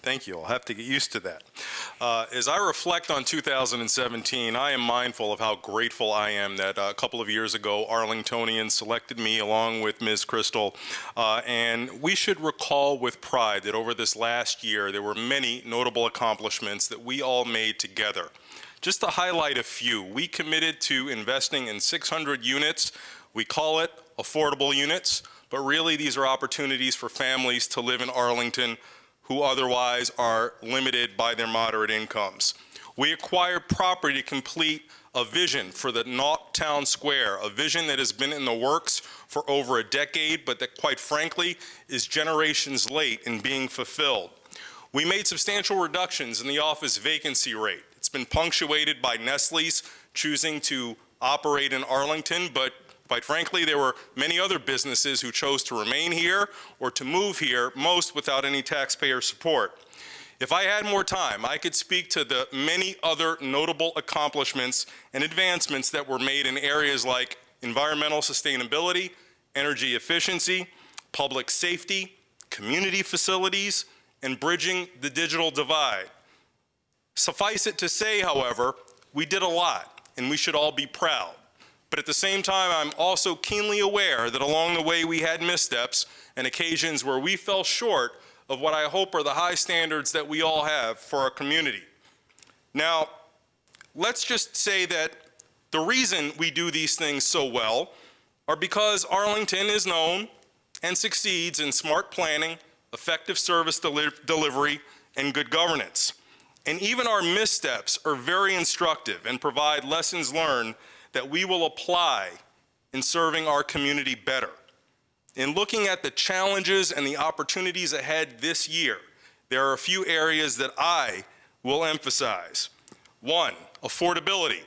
Thank you. I'll have to get used to that. As I reflect on 2017, I am mindful of how grateful I am that a couple of years ago, Arlingtonians selected me along with Ms. Crystal. And we should recall with pride that over this last year, there were many notable accomplishments that we all made together. Just to highlight a few, we committed to investing in 600 units. We call it affordable units, but really these are opportunities for families to live in Arlington who otherwise are limited by their moderate incomes. We acquired property to complete a vision for the North Town Square, a vision that has been in the works for over a decade, but that quite frankly is generations late in being fulfilled. We made substantial reductions in the office vacancy rate. It's been punctuated by Nestle's choosing to operate in Arlington, but quite frankly, there were many other businesses who chose to remain here or to move here, most without any taxpayer support. If I had more time, I could speak to the many other notable accomplishments and advancements that were made in areas like environmental sustainability, energy efficiency, public safety, community facilities, and bridging the digital divide. Suffice it to say, however, we did a lot, and we should all be proud. But at the same time, I'm also keenly aware that along the way we had missteps and occasions where we fell short of what I hope are the high standards that we all have for our community. Now, let's just say that the reason we do these things so well are because Arlington is known and succeeds in smart planning, effective service delivery, and good governance. And even our missteps are very instructive and provide lessons learned that we will apply in serving our community better. In looking at the challenges and the opportunities ahead this year, there are a few areas that I will emphasize. One, affordability.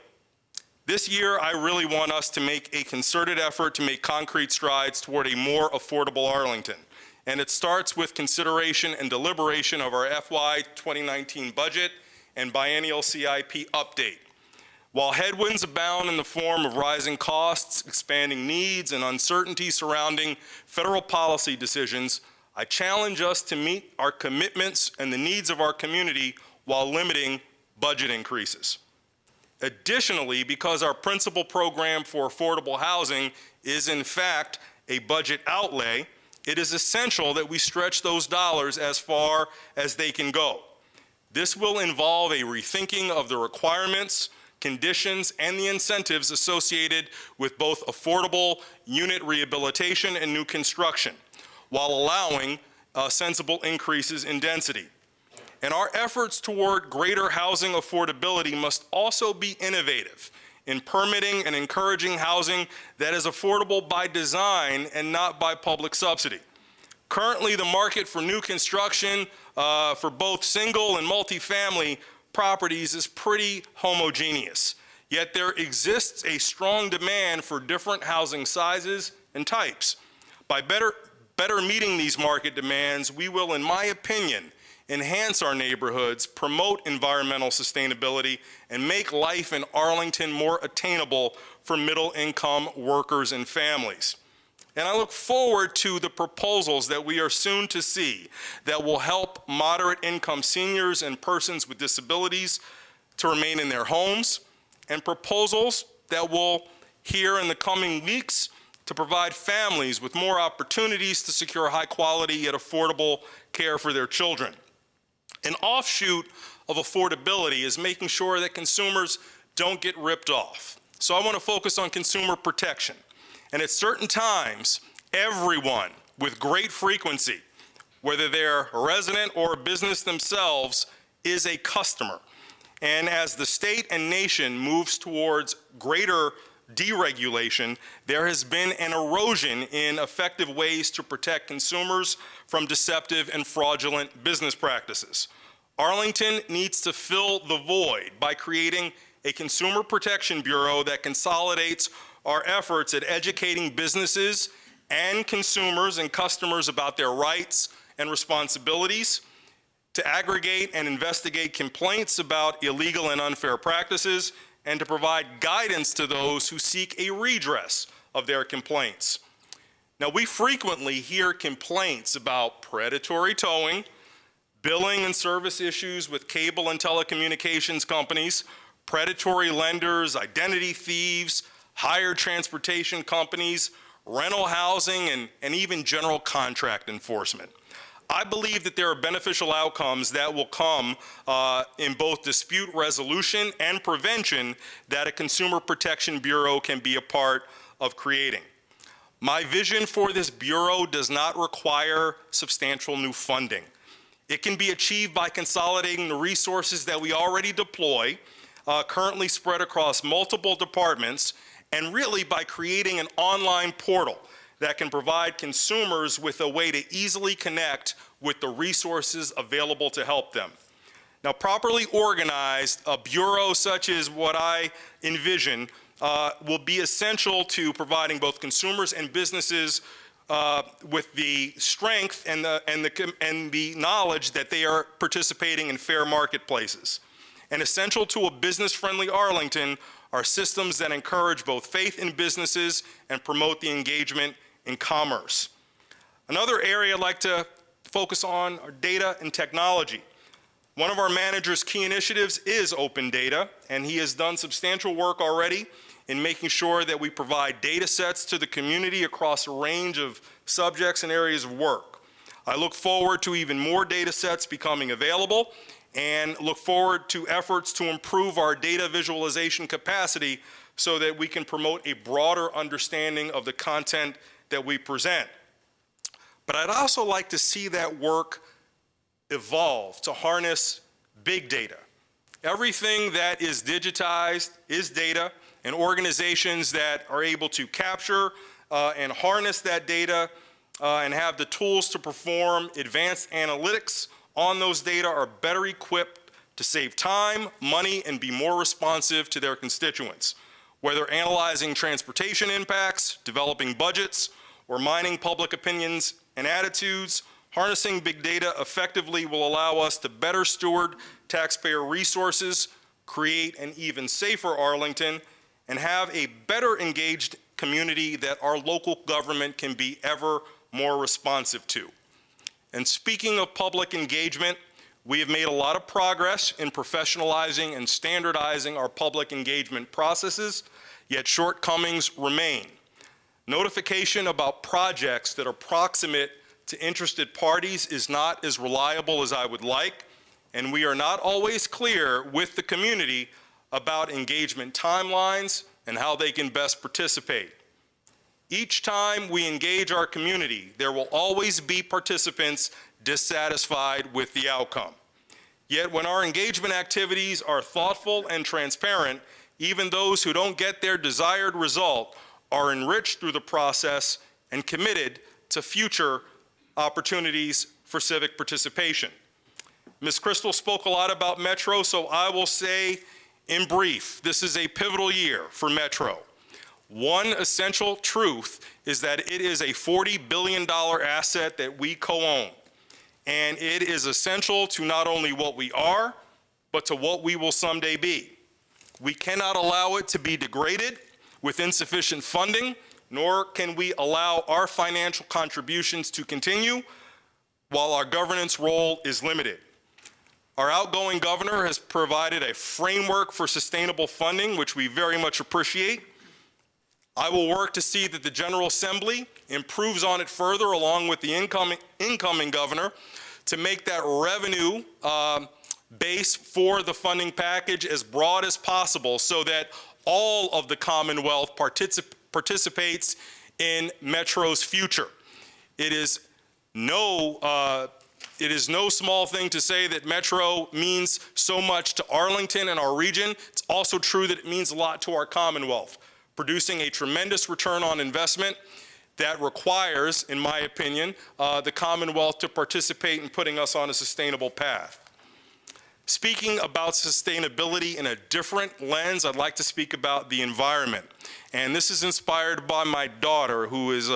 This year, I really want us to make a concerted effort to make concrete strides toward a more affordable Arlington. And it starts with consideration and deliberation of our FY 2019 budget and biennial CIP update. While headwinds abound in the form of rising costs, expanding needs, and uncertainty surrounding federal policy decisions, I challenge us to meet our commitments and the needs of our community while limiting budget increases. Additionally, because our principal program for affordable housing is in fact a budget outlay, it is essential that we stretch those dollars as far as they can go. This will involve a rethinking of the requirements, conditions, and the incentives associated with both affordable unit rehabilitation and new construction, while allowing sensible increases in density. And our efforts toward greater housing affordability must also be innovative in permitting and encouraging housing that is affordable by design and not by public subsidy. Currently, the market for new construction for both single and multifamily properties is pretty homogeneous, yet there exists a strong demand for different housing sizes and types. By better meeting these market demands, we will, in my opinion, enhance our neighborhoods, promote environmental sustainability, and make life in Arlington more attainable for middle-income workers and families. And I look forward to the proposals that we are soon to see that will help moderate-income seniors and persons with disabilities to remain in their homes, and proposals that will hear in the coming weeks to provide families with more opportunities to secure high-quality yet affordable care for their children. An offshoot of affordability is making sure that consumers don't get ripped off. So I want to focus on consumer protection. And at certain times, everyone with great frequency, whether they're a resident or a business themselves, is a customer. And as the state and nation moves towards greater deregulation, there has been an erosion in effective ways to protect consumers from deceptive and fraudulent business practices. Arlington needs to fill the void by creating a Consumer Protection Bureau that consolidates our efforts at educating businesses and consumers and customers about their rights and responsibilities, to aggregate and investigate complaints about illegal and unfair practices, and to provide guidance to those who seek a redress of their complaints. Now, we frequently hear complaints about predatory towing, billing and service issues with cable and telecommunications companies, predatory lenders, identity thieves, hired transportation companies, rental housing, and even general contract enforcement. I believe that there are beneficial outcomes that will come in both dispute resolution and prevention that a Consumer Protection Bureau can be a part of creating. My vision for this Bureau does not require substantial new funding. It can be achieved by consolidating the resources that we already deploy, currently spread across multiple departments, and really by creating an online portal that can provide consumers with a way to easily connect with the resources available to help them. Now, properly organized, a bureau such as what I envision will be essential to providing both consumers and businesses with the strength and the knowledge that they are participating in fair marketplaces. And essential to a business-friendly Arlington are systems that encourage both faith in businesses and promote the engagement in commerce. Another area I'd like to focus on are data and technology. One of our manager's key initiatives is open data, and he has done substantial work already in making sure that we provide data sets to the community across a range of subjects and areas of work. I look forward to even more data sets becoming available and look forward to efforts to improve our data visualization capacity so that we can promote a broader understanding of the content that we present. But I'd also like to see that work evolve to harness big data. Everything that is digitized is data, and organizations that are able to capture and harness that data and have the tools to perform advanced analytics on those data are better equipped to save time, money, and be more responsive to their constituents. Whether analyzing transportation impacts, developing budgets, or mining public opinions and attitudes, harnessing big data effectively will allow us to better steward taxpayer resources, create an even safer Arlington, and have a better engaged community that our local government can be ever more responsive to. And speaking of public engagement, we have made a lot of progress in professionalizing and standardizing our public engagement processes, yet shortcomings remain. Notification about projects that are proximate to interested parties is not as reliable as I would like, and we are not always clear with the community about engagement timelines and how they can best participate. Each time we engage our community, there will always be participants dissatisfied with the outcome. Yet when our engagement activities are thoughtful and transparent, even those who don't get their desired result are enriched through the process and committed to future opportunities for civic participation. Ms. Crystal spoke a lot about Metro, so I will say in brief, this is a pivotal year for Metro. One essential truth is that it is a $40 billion asset that we co-own, and it is essential to not only what we are, but to what we will someday be. We cannot allow it to be degraded with insufficient funding, nor can we allow our financial contributions to continue while our governance role is limited. Our outgoing governor has provided a framework for sustainable funding, which we very much appreciate. I will work to see that the General Assembly improves on it further, along with the incoming governor, to make that revenue base for the funding package as broad as possible so that all of the Commonwealth participates in Metro's future. It is no small thing to say that Metro means so much to Arlington and our region. It's also true that it means a lot to our Commonwealth, producing a tremendous return on investment that requires, in my opinion, the Commonwealth to participate in putting us on a sustainable path. Speaking about sustainability in a different lens, I'd like to speak about the environment. And this is inspired by my daughter, who is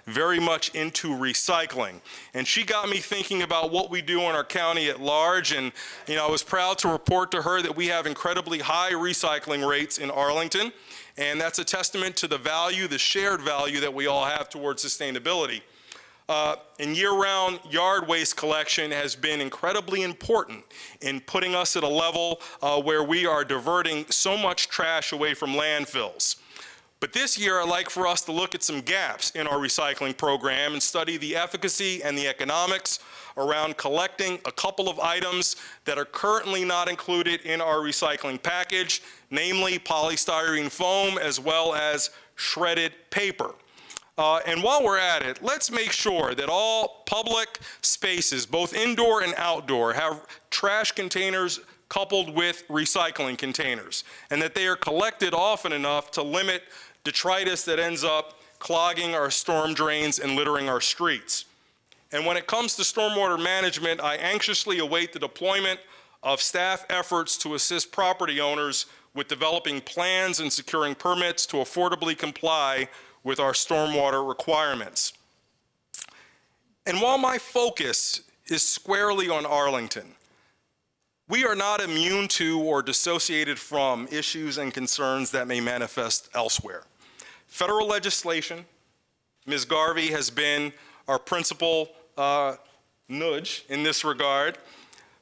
very much into recycling. And she got me thinking about what we do in our county at large. And I was proud to report to her that we have incredibly high recycling rates in Arlington. And that's a testament to the value, the shared value that we all have towards sustainability. And year-round yard waste collection has been incredibly important in putting us at a level where we are diverting so much trash away from landfills. But this year, I'd like for us to look at some gaps in our recycling program and study the efficacy and the economics around collecting a couple of items that are currently not included in our recycling package, namely polystyrene foam as well as shredded paper. And while we're at it, let's make sure that all public spaces, both indoor and outdoor, have trash containers coupled with recycling containers, and that they are collected often enough to limit detritus that ends up clogging our storm drains and littering our streets. And when it comes to stormwater management, I anxiously await the deployment of staff efforts to assist property owners with developing plans and securing permits to affordably comply with our stormwater requirements. And while my focus is squarely on Arlington, we are not immune to or dissociated from issues and concerns that may manifest elsewhere. Federal legislation, Ms. Garvey has been our principal nudge in this regard.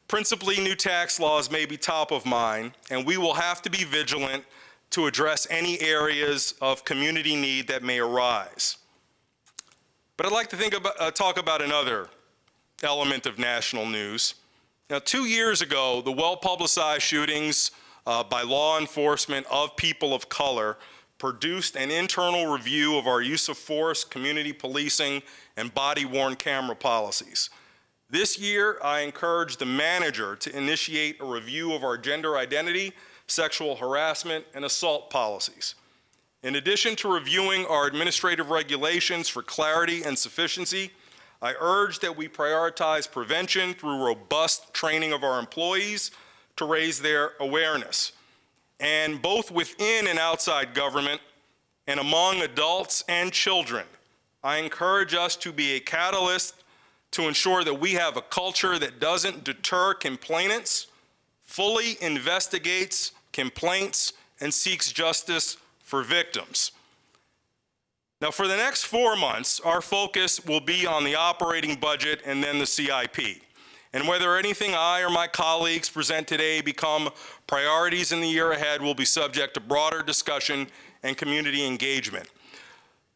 Principally, new tax laws may be top of mind, and we will have to be vigilant to address any areas of community need that may arise. But I'd like to talk about another element of national news. Now, 2 years ago, the well-publicized shootings by law enforcement of people of color produced an internal review of our use of force, community policing, and body-worn camera policies. This year, I encourage the manager to initiate a review of our gender identity, sexual harassment, and assault policies. In addition to reviewing our administrative regulations for clarity and sufficiency, I urge that we prioritize prevention through robust training of our employees to raise their awareness. And both within and outside government and among adults and children, I encourage us to be a catalyst to ensure that we have a culture that doesn't deter complainants, fully investigates complaints, and seeks justice for victims. Now, for the next 4 months, our focus will be on the operating budget and then the CIP. And whether anything I or my colleagues present today become priorities in the year ahead will be subject to broader discussion and community engagement.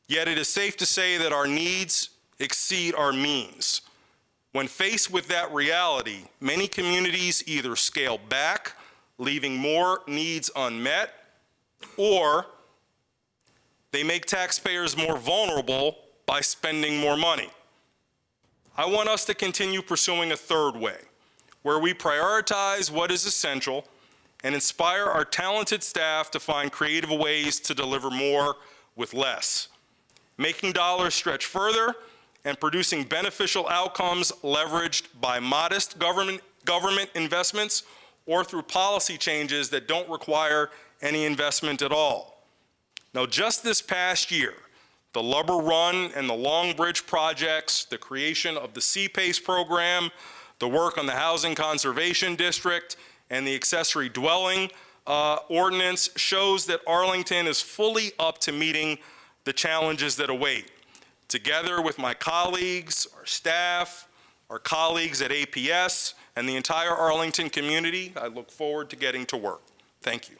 Yet it is safe to say that our needs exceed our means. When faced with that reality, many communities either scale back, leaving more needs unmet, or they make taxpayers more vulnerable by spending more money. I want us to continue pursuing a third way, where we prioritize what is essential and inspire our talented staff to find creative ways to deliver more with less, making dollars stretch further and producing beneficial outcomes leveraged by modest government investments or through policy changes that don't require any investment at all. Now, just this past year, the Lubber Run and the Long Bridge projects, the creation of the CPACE program, the work on the Housing Conservation District, and the accessory dwelling ordinance shows that Arlington is fully up to meeting the challenges that await. Together with my colleagues, our staff, our colleagues at APS, and the entire Arlington community, I look forward to getting to work. Thank you.